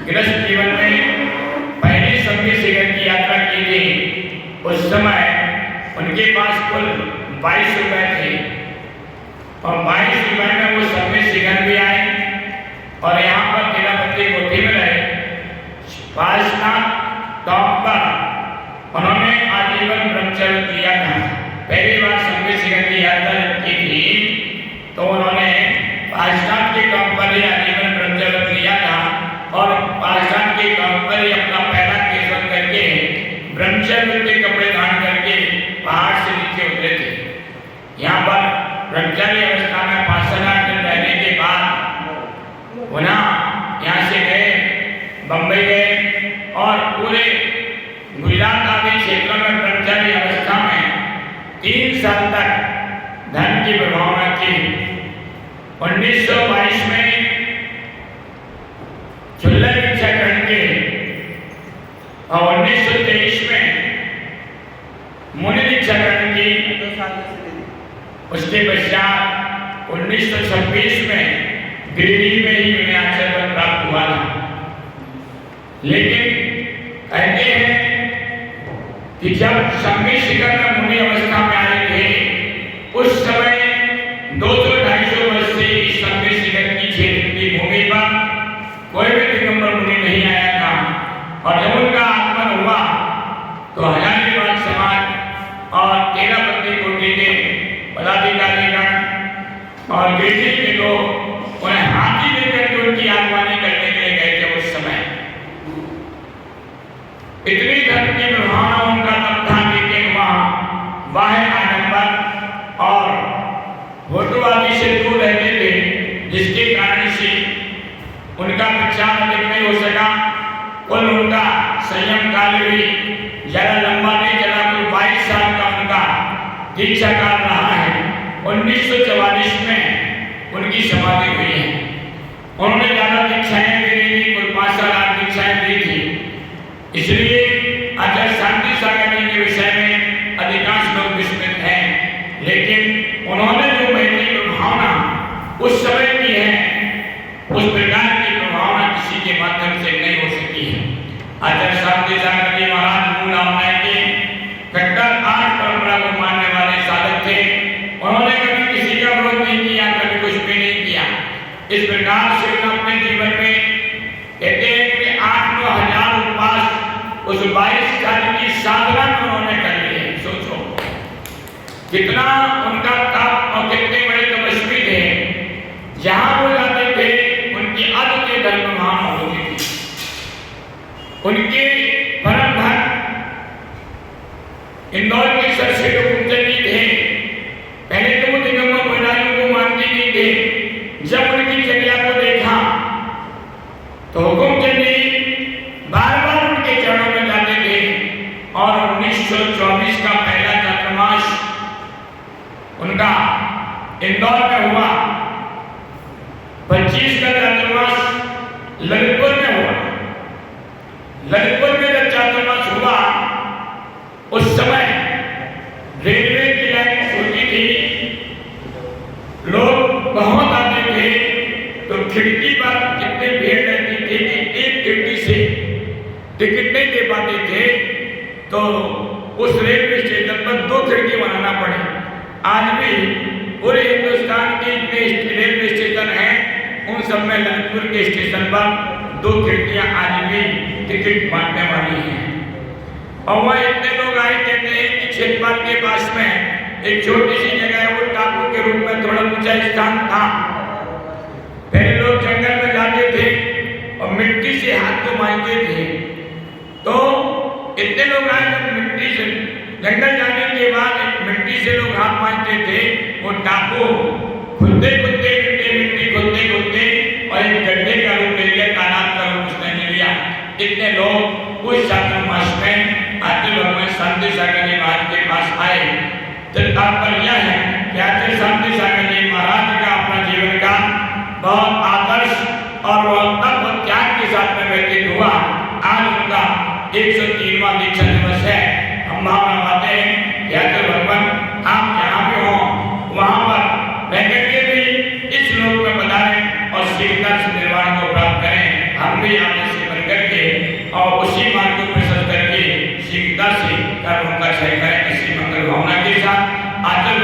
गृहस्थ जीवन में पहली संघी शिखर की यात्रा की थी, उस समय उनके पास कुल 22 रुपए थे और 22 रुपए में वो संघी शिखर भी आए और यहाँ पर तिरुपति कोठी में रहे। पार्श्वनाथ टॉप पर उन्होंने आजीवन ब्रह्मचर्य किया था। पहली बार संघी शिखर की यात्रा की थी तो उन्होंने पार्श्वनाथ के टॉप पर ही आजीवन ब्रह्मचर्य किया था और पार्श्वनाथ के टॉप पर ही अपना पहला केशवन करके ब्रह्मचर्य के कपड़े धारण करके पहाड़ से नीचे उतरे थे। यहाँ पर ब्रह्मचारी अवस्था में 5,000 दिन रहने के बाद पुनः यहाँ से गए, बंबई गए और पूरे गुजरात आदि क्षेत्रों में ब्रह्मचारी अवस्था में 3 साल तक धन की प्रभावना की। 1922 में चुल्ला दीक्षा ग्रहण के और 1923 में मुनि दीक्षा ग्रहण की। उसके पश्चात 1926 में गिरिडीह में ही उन्हें आचरण प्राप्त हुआ था। लेकिन कहते हैं कि जब संघी शिखर में मुनि अवस्था में आए थे उस समय 200-250 वर्ष से इस संघी शिखर की क्षेत्र की भूमि पर कोई भी दिगंबर मुनि नहीं आया था और जब उनका आगमन हुआ तो हजारीबाग समाज और तेरापत्ती कोटि के पदाधिकारीगण और गिरिडीह के लोग उन्हें हाथी देकर उनकी आगवानी करने के लिए गए थे। उस समय इतनी धन की प्रभावना उनका तब था, लेकिन वहाँ बाह्य आडंबर और फोटोबाजी से दूर रहते थे, जिसके कारण से उनका प्रचार अधिक नहीं हो सका। कुल उनका संयम काल भी ज्यादा लंबा नहीं चला, कुल 22 साल का उनका दीक्षा काल रहा है। 1944 में उनकी समाधि हुई है। उन्होंने ज्यादा दीक्षाएं भी नहीं दी, कुल 5 साल 8 दीक्षाएं दी थी। इसलिए आचार्य शांति सागर जी के विषय में अधिकांश लोग विस्मित हैं, लेकिन उन्होंने जो महती प्रभावना उस समय की है उस प्रकार की प्रभावना किसी के माध्यम से नहीं हो सकी है। आचार्य शांति सागर जी महाराज मूल आमनाय के कट्टर 8 परंपरा को मानने वाले साधक थे। उन्होंने कभी किसी का विरोध नहीं किया, कभी कुछ भी नहीं किया। इस प्रकार से अपने जीवन में कहते हैं कि 8-9 हजार उपवास उस 22 साल की साधना में उन्होंने कर ली है। सोचो कितना उनका तप और कितने बड़े तपस्वी थे। जहां वो जाते थे उनकी अद्वितीय धर्म भावना होती थी। उनके परम भक्त इंदौर के सरसे हुकुमचंद जी थे। पहले तो वो दिगंबर महिलाओं को मानते नहीं थे। जब उनकी चर्या को देखा तो हुकुमचंद जी बार-बार उनके चरणों में जाते थे और 1924 का पहला चातुर्मास उनका इंदौर में हुआ। 25 का चातुर्मास ललितपुर में हुआ। ललितपुर में जब चातुर्मास हुआ उस समय रेलवे की लाइन छोटी थी, लोग बहुत आते थे तो खिड़की पर कितने भीड़ रहती थी कि एक खिड़की से टिकट नहीं दे पाते थे, तो उस रेलवे स्टेशन पर 2 खिड़की बनाना पड़े। आज भी पूरे हिंदुस्तान के जितने रेलवे स्टेशन हैं उन सब में ललितपुर के स्टेशन पर 2 खिड़कियां आज भी टिकट बांटने वाली हैं। और वह इतने लोग आए, कहते हैं कि क्षेत्रपाल के पास में एक छोटी सी जगह है, वो टापू के रूप में थोड़ा ऊंचा स्थान था। पहले लोग जंगल में जाते थे और मिट्टी से हाथ को मांजते थे। तो इतने लोग आए जब मिट्टी से जंगल जाने के बाद मिट्टी से लोग हाथ मांजते थे। वो टापू खुदते खुदते मिट्टी खुदते खुदते और एक गड्ढे का रूप ले लिया, तालाब का रूप उसने ले लिया। इतने लोग उस चातुर्मास में आते भगवान शांति सागर जी महाराज के पास आए। तो तात्पर्य यह है कि आचार्य शांति सागर जी महाराज का अपना जीवन का बहुत आदर्श और तप त्याग के साथ में व्यतीत हुआ। आज उनका 103वां दीक्षा दिवस है। हम भावना पाते हैं या तो भगवान आप जहाँ भी हो वहाँ पर रह करके भी इस लोक में पधारें और शीघ्रता से निर्वाण को प्राप्त करें। हम भी आप जैसे करके और उसी मार्ग को प्रशस्त करके शीघ्रता से कर्मों का क्षय करें। इसी मंगल भावना के साथ आचल